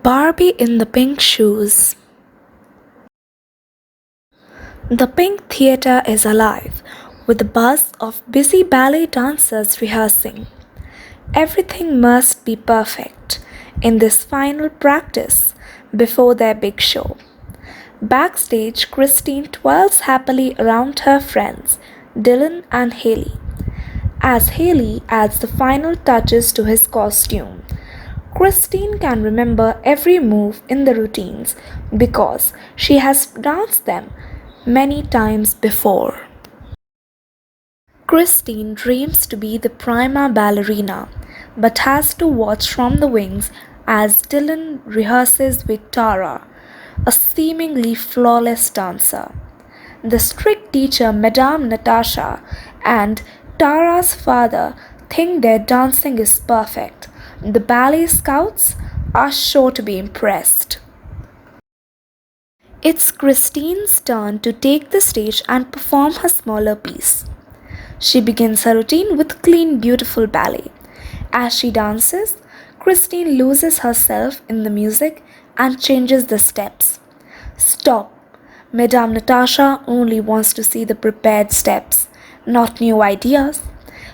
Barbie in the Pink Shoes. The Pink Theatre is alive with the buzz of busy ballet dancers rehearsing. Everything must be perfect in this final practice before their big show. Backstage, Christine twirls happily around her friends, Dylan and Haley, as Haley adds the final touches to his costume. Christine can remember every move in the routines because she has danced them many times before. Christine dreams to be the prima ballerina but has to watch from the wings as Dylan rehearses with Tara, a seemingly flawless dancer. The strict teacher, Madame Natasha, and Tara's father think their dancing is perfect. The ballet scouts are sure to be impressed. It's Christine's turn to take the stage and perform her smaller piece. She begins her routine with clean, beautiful ballet. As she dances, Christine loses herself in the music and changes the steps. Stop! Madame Natasha only wants to see the prepared steps, not new ideas.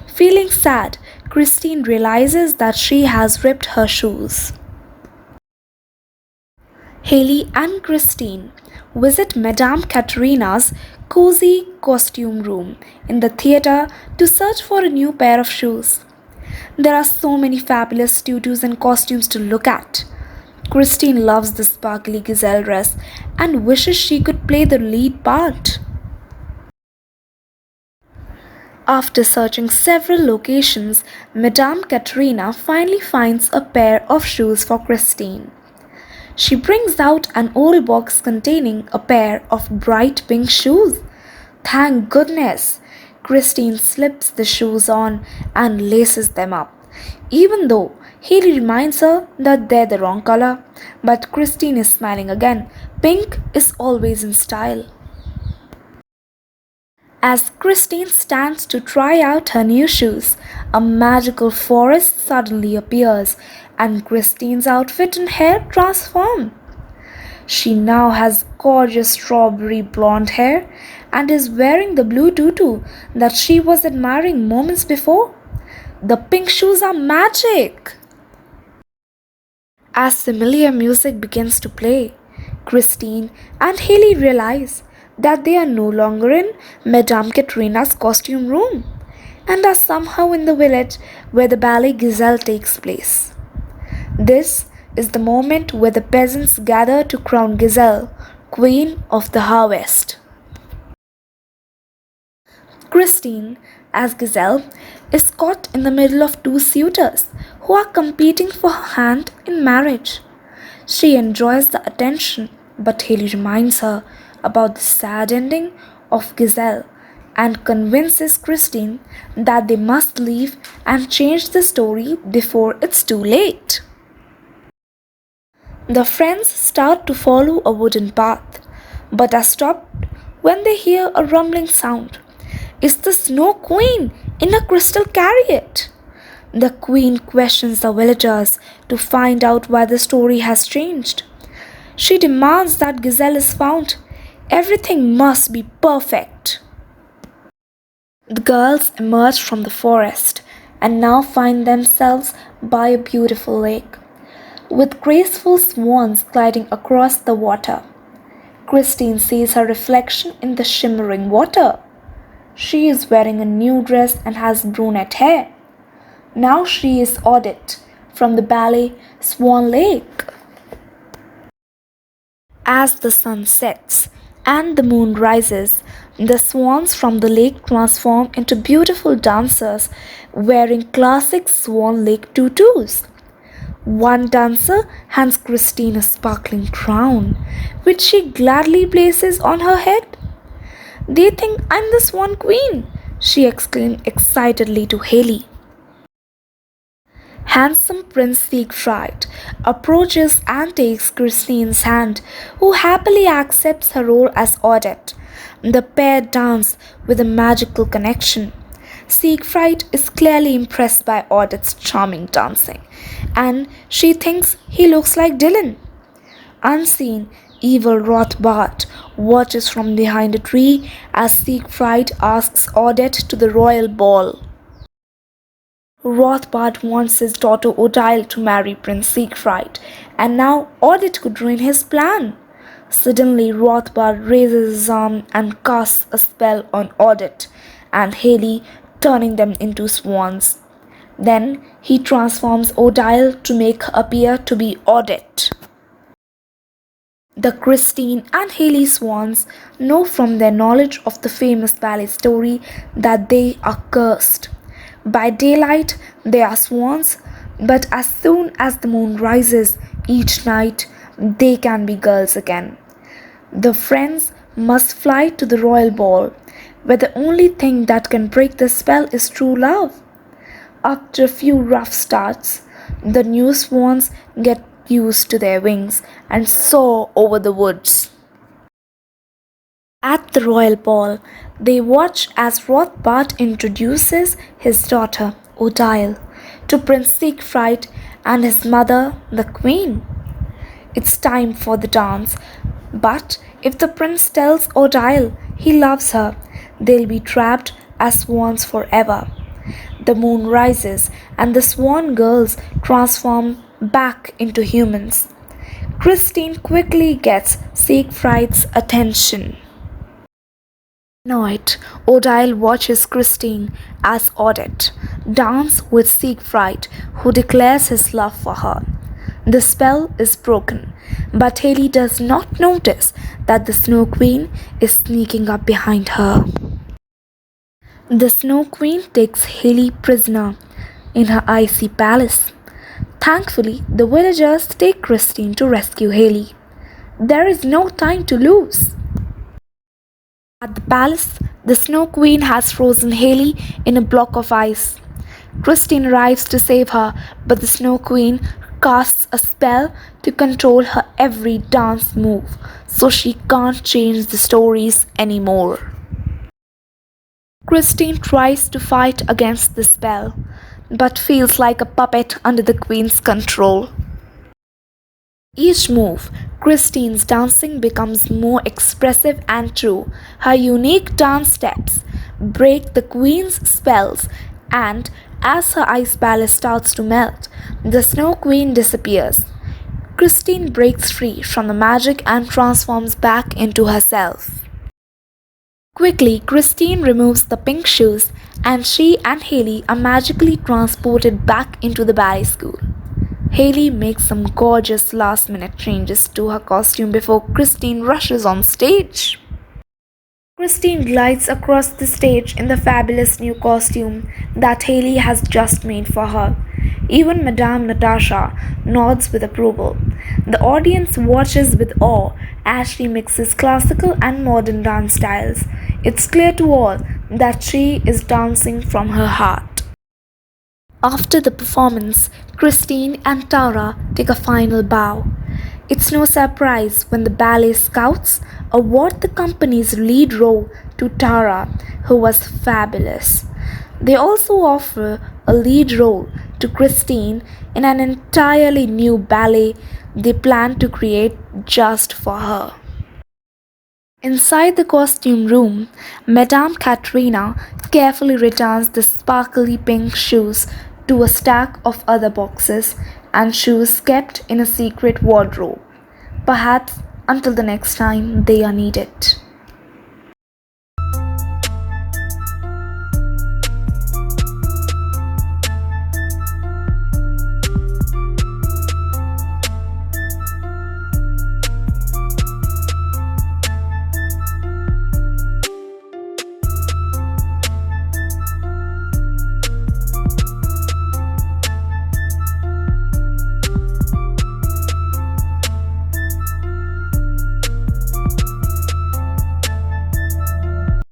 Feeling sad, Christine realizes that she has ripped her shoes. Haley and Christine visit Madame Katerina's cozy costume room in the theatre to search for a new pair of shoes. There are so many fabulous tutus and costumes to look at. Christine loves the sparkly gazelle dress and wishes she could play the lead part. After searching several locations, Madame Katerina finally finds a pair of shoes for Christine. She brings out an old box containing a pair of bright pink shoes. Thank goodness! Christine slips the shoes on and laces them up, even though Haley reminds her that they're the wrong color. But Christine is smiling again. Pink is always in style. As Christine stands to try out her new shoes, a magical forest suddenly appears and Christine's outfit and hair transform. She now has gorgeous strawberry blonde hair and is wearing the blue tutu that she was admiring moments before. The pink shoes are magic! As familiar music begins to play, Christine and Haley realize that they are no longer in Madame Katerina's costume room and are somehow in the village where the ballet gazelle takes place. This is the moment where the peasants gather to crown Gazelle, Queen of the Harvest. Christine, as Gazelle, is caught in the middle of two suitors who are competing for her hand in marriage. She enjoys the attention, but Haley reminds her about the sad ending of Gazelle and convinces Christine that they must leave and change the story before it's too late. The friends start to follow a wooden path, but are stopped when they hear a rumbling sound. It's the Snow Queen in a crystal chariot. The Queen questions the villagers to find out why the story has changed. She demands that Gazelle is found. Everything must be perfect. The girls emerge from the forest and now find themselves by a beautiful lake, with graceful swans gliding across the water. Christine sees her reflection in the shimmering water. She is wearing a new dress and has brunette hair. Now she is Audit from the ballet Swan Lake. As the sun sets and the moon rises, the swans from the lake transform into beautiful dancers wearing classic Swan Lake tutus. One dancer hands Christine a sparkling crown, which she gladly places on her head. "They think I'm the Swan Queen," she exclaimed excitedly to Haley. Handsome Prince Siegfried approaches and takes Christine's hand, who happily accepts her role as Audit. The pair dance with a magical connection. Siegfried is clearly impressed by Audit's charming dancing and she thinks he looks like Dylan. Unseen, evil Rothbard watches from behind a tree as Siegfried asks Odette to the royal ball. Rothbard wants his daughter Odile to marry Prince Siegfried, and now Odette could ruin his plan. Suddenly, Rothbard raises his arm and casts a spell on Odette and Haley, turning them into swans. Then he transforms Odile to make her appear to be Odette. The Christine and Haley swans know from their knowledge of the famous ballet story that they are cursed. By daylight, they are swans, but as soon as the moon rises each night, they can be girls again. The friends must fly to the royal ball, where the only thing that can break the spell is true love. After a few rough starts, the new swans get used to their wings and soar over the woods. At the royal ball, they watch as Rothbard introduces his daughter, Odile, to Prince Siegfried and his mother, the queen. It's time for the dance, but if the prince tells Odile he loves her, they'll be trapped as swans forever. The moon rises and the swan girls transform back into humans. Christine quickly gets Siegfried's attention. Annoyed, Odile watches Christine as Odette dance with Siegfried, who declares his love for her. The spell is broken, but Haley does not notice that the Snow Queen is sneaking up behind her. The Snow Queen takes Haley prisoner in her icy palace. Thankfully, the villagers take Christine to rescue Haley. There is no time to lose. At the palace, the Snow Queen has frozen Haley in a block of ice. Christine arrives to save her, but the Snow Queen casts a spell to control her every dance move, so she can't change the stories anymore. Christine tries to fight against the spell, but feels like a puppet under the Queen's control. Each move, Christine's dancing becomes more expressive and true. Her unique dance steps break the Queen's spells, and as her ice palace starts to melt, the Snow Queen disappears. Christine breaks free from the magic and transforms back into herself. Quickly, Christine removes the pink shoes, and she and Haley are magically transported back into the ballet school. Haley makes some gorgeous last-minute changes to her costume before Christine rushes on stage. Christine glides across the stage in the fabulous new costume that Haley has just made for her. Even Madame Natasha nods with approval. The audience watches with awe as she mixes classical and modern dance styles. It's clear to all that she is dancing from her heart. After the performance, Christine and Tara take a final bow. It's no surprise when the ballet scouts award the company's lead role to Tara, who was fabulous. They also offer a lead role to Christine in an entirely new ballet they plan to create just for her. Inside the costume room, Madame Katrina carefully returns the sparkly pink shoes to a stack of other boxes and shoes kept in a secret wardrobe, perhaps until the next time they are needed.